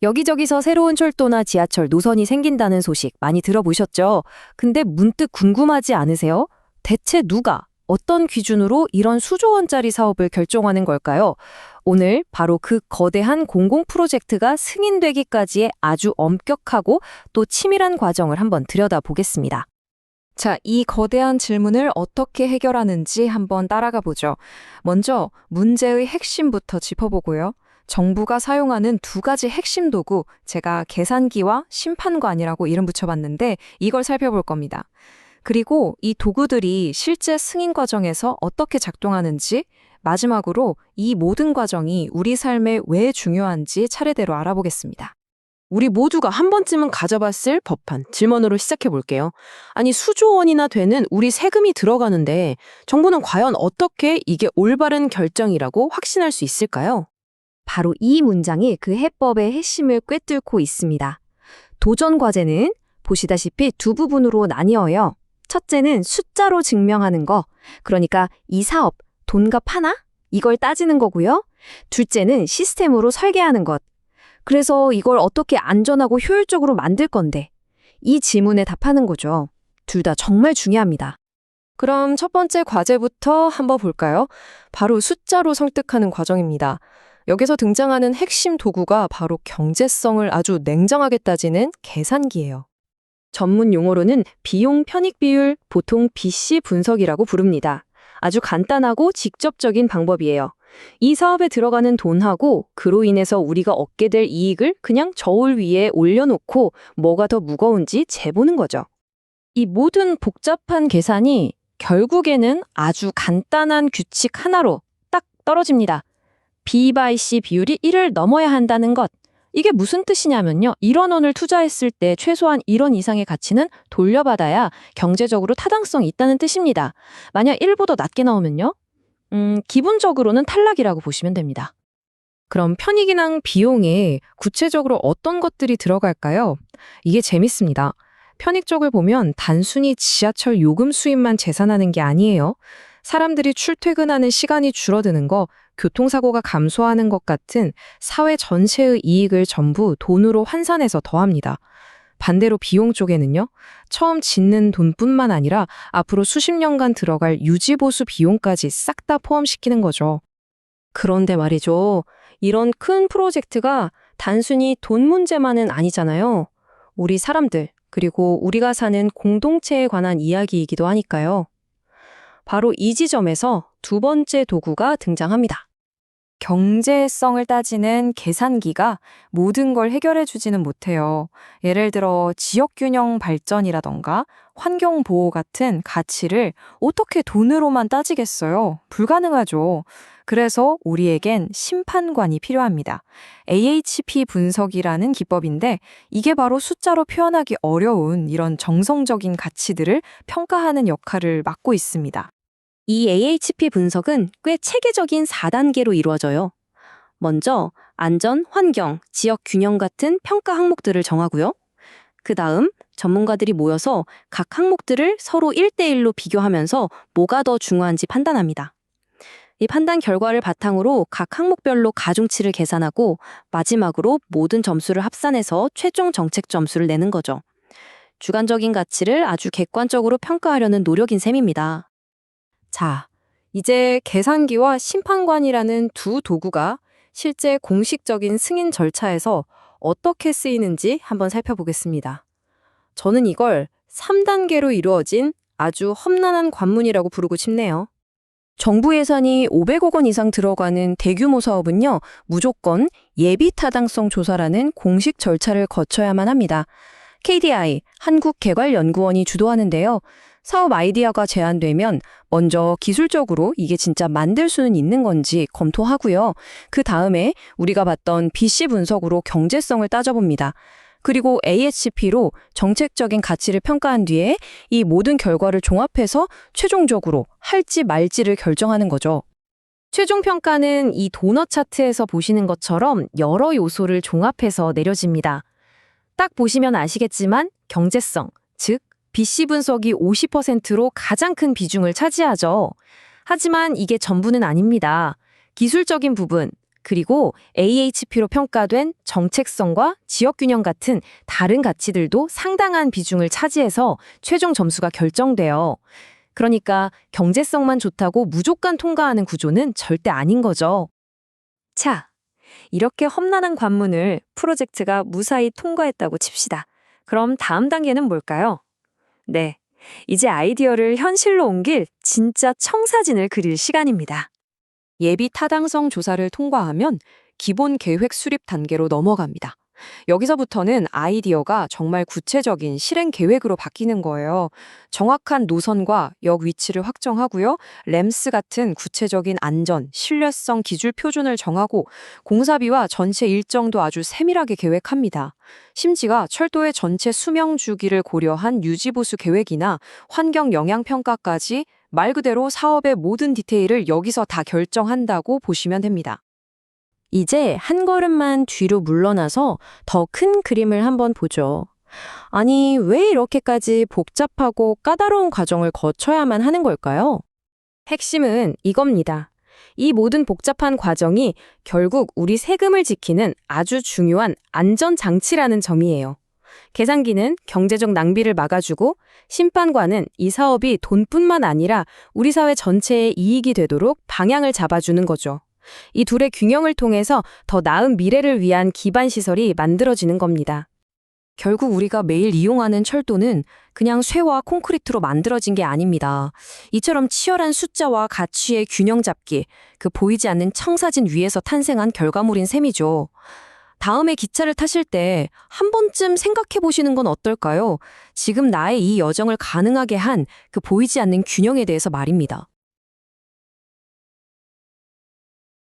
여기저기서 새로운 철도나 지하철 노선이 생긴다는 소식 많이 들어보셨죠? 근데 문득 궁금하지 않으세요? 대체 누가, 어떤 기준으로 이런 수조 원짜리 사업을 결정하는 걸까요? 오늘 바로 그 거대한 공공 프로젝트가 승인되기까지의 아주 엄격하고 또 치밀한 과정을 한번 들여다보겠습니다. 자, 이 거대한 질문을 어떻게 해결하는지 한번 따라가 보죠. 먼저 문제의 핵심부터 짚어보고요. 정부가 사용하는 두 가지 핵심 도구, 제가 계산기와 심판관이라고 이름 붙여봤는데 이걸 살펴볼 겁니다. 그리고 이 도구들이 실제 승인 과정에서 어떻게 작동하는지, 마지막으로 이 모든 과정이 우리 삶에 왜 중요한지 차례대로 알아보겠습니다. 우리 모두가 한 번쯤은 가져봤을 법한 질문으로 시작해 볼게요. 아니, 수조 원이나 되는 우리 세금이 들어가는데 정부는 과연 어떻게 이게 올바른 결정이라고 확신할 수 있을까요? 바로 이 문장이 그 해법의 핵심을 꿰뚫고 있습니다. 도전 과제는 보시다시피 두 부분으로 나뉘어요. 첫째는 숫자로 증명하는 거, 그러니까 이 사업 돈값 하나? 이걸 따지는 거고요. 둘째는 시스템으로 설계하는 것. 그래서 이걸 어떻게 안전하고 효율적으로 만들 건데, 이 질문에 답하는 거죠. 둘 다 정말 중요합니다. 그럼 첫 번째 과제부터 한번 볼까요? 바로 숫자로 설득하는 과정입니다. 여기서 등장하는 핵심 도구가 바로 경제성을 아주 냉정하게 따지는 계산기예요. 전문 용어로는 비용 편익 비율, 보통 BC 분석이라고 부릅니다. 아주 간단하고 직접적인 방법이에요. 이 사업에 들어가는 돈하고 그로 인해서 우리가 얻게 될 이익을 그냥 저울 위에 올려놓고 뭐가 더 무거운지 재보는 거죠. 이 모든 복잡한 계산이 결국에는 아주 간단한 규칙 하나로 딱 떨어집니다. B by C 비율이 1을 넘어야 한다는 것. 이게 무슨 뜻이냐면요. 1원 원을 투자했을 때 최소한 1원 이상의 가치는 돌려받아야 경제적으로 타당성이 있다는 뜻입니다. 만약 1보다 낮게 나오면요. 기본적으로는 탈락이라고 보시면 됩니다. 그럼 편익이랑 비용에 구체적으로 어떤 것들이 들어갈까요? 이게 재밌습니다. 편익적을 보면 단순히 지하철 요금 수입만 계산하는 게 아니에요. 사람들이 출퇴근하는 시간이 줄어드는 거, 교통사고가 감소하는 것 같은 사회 전체의 이익을 전부 돈으로 환산해서 더합니다. 반대로 비용 쪽에는요, 처음 짓는 돈뿐만 아니라 앞으로 수십 년간 들어갈 유지보수 비용까지 싹 다 포함시키는 거죠. 그런데 말이죠, 이런 큰 프로젝트가 단순히 돈 문제만은 아니잖아요. 우리 사람들, 그리고 우리가 사는 공동체에 관한 이야기이기도 하니까요. 바로 이 지점에서 두 번째 도구가 등장합니다. 경제성을 따지는 계산기가 모든 걸 해결해 주지는 못해요. 예를 들어 지역균형 발전이라던가 환경보호 같은 가치를 어떻게 돈으로만 따지겠어요? 불가능하죠. 그래서 우리에겐 심판관이 필요합니다. AHP 분석이라는 기법인데 이게 바로 숫자로 표현하기 어려운 이런 정성적인 가치들을 평가하는 역할을 맡고 있습니다. 이 AHP 분석은 꽤 체계적인 4단계로 이루어져요. 먼저 안전, 환경, 지역 균형 같은 평가 항목들을 정하고요. 그 다음 전문가들이 모여서 각 항목들을 서로 1대1로 비교하면서 뭐가 더 중요한지 판단합니다. 이 판단 결과를 바탕으로 각 항목별로 가중치를 계산하고 마지막으로 모든 점수를 합산해서 최종 정책 점수를 내는 거죠. 주관적인 가치를 아주 객관적으로 평가하려는 노력인 셈입니다. 자, 이제 계산기와 심판관이라는 두 도구가 실제 공식적인 승인 절차에서 어떻게 쓰이는지 한번 살펴보겠습니다. 저는 이걸 3단계로 이루어진 아주 험난한 관문이라고 부르고 싶네요. 정부 예산이 500억 원 이상 들어가는 대규모 사업은요, 무조건 예비 타당성 조사라는 공식 절차를 거쳐야만 합니다. KDI, 한국개발연구원이 주도하는데요. 사업 아이디어가 제안되면 먼저 기술적으로 이게 진짜 만들 수는 있는 건지 검토하고요. 그 다음에 우리가 봤던 BC 분석으로 경제성을 따져봅니다. 그리고 AHP로 정책적인 가치를 평가한 뒤에 이 모든 결과를 종합해서 최종적으로 할지 말지를 결정하는 거죠. 최종 평가는 이 도넛 차트에서 보시는 것처럼 여러 요소를 종합해서 내려집니다. 딱 보시면 아시겠지만 경제성, 즉 BC 분석이 50%로 가장 큰 비중을 차지하죠. 하지만 이게 전부는 아닙니다. 기술적인 부분, 그리고 AHP로 평가된 정책성과 지역균형 같은 다른 가치들도 상당한 비중을 차지해서 최종 점수가 결정돼요. 그러니까 경제성만 좋다고 무조건 통과하는 구조는 절대 아닌 거죠. 자, 이렇게 험난한 관문을 프로젝트가 무사히 통과했다고 칩시다. 그럼 다음 단계는 뭘까요? 네, 이제 아이디어를 현실로 옮길 진짜 청사진을 그릴 시간입니다. 예비 타당성 조사를 통과하면 기본 계획 수립 단계로 넘어갑니다. 여기서부터는 아이디어가 정말 구체적인 실행 계획으로 바뀌는 거예요. 정확한 노선과 역 위치를 확정하고요. 램스 같은 구체적인 안전, 신뢰성 기준 표준을 정하고 공사비와 전체 일정도 아주 세밀하게 계획합니다. 심지어 철도의 전체 수명 주기를 고려한 유지보수 계획이나 환경 영향 평가까지 말 그대로 사업의 모든 디테일을 여기서 다 결정한다고 보시면 됩니다. 이제 한 걸음만 뒤로 물러나서 더 큰 그림을 한번 보죠. 아니, 왜 이렇게까지 복잡하고 까다로운 과정을 거쳐야만 하는 걸까요? 핵심은 이겁니다. 이 모든 복잡한 과정이 결국 우리 세금을 지키는 아주 중요한 안전장치라는 점이에요. 계산기는 경제적 낭비를 막아주고 심판관은 이 사업이 돈뿐만 아니라 우리 사회 전체의 이익이 되도록 방향을 잡아주는 거죠. 이 둘의 균형을 통해서 더 나은 미래를 위한 기반 시설이 만들어지는 겁니다. 결국 우리가 매일 이용하는 철도는 그냥 쇠와 콘크리트로 만들어진 게 아닙니다. 이처럼 치열한 숫자와 가치의 균형 잡기, 그 보이지 않는 청사진 위에서 탄생한 결과물인 셈이죠. 다음에 기차를 타실 때 한 번쯤 생각해 보시는 건 어떨까요? 지금 나의 이 여정을 가능하게 한 그 보이지 않는 균형에 대해서 말입니다.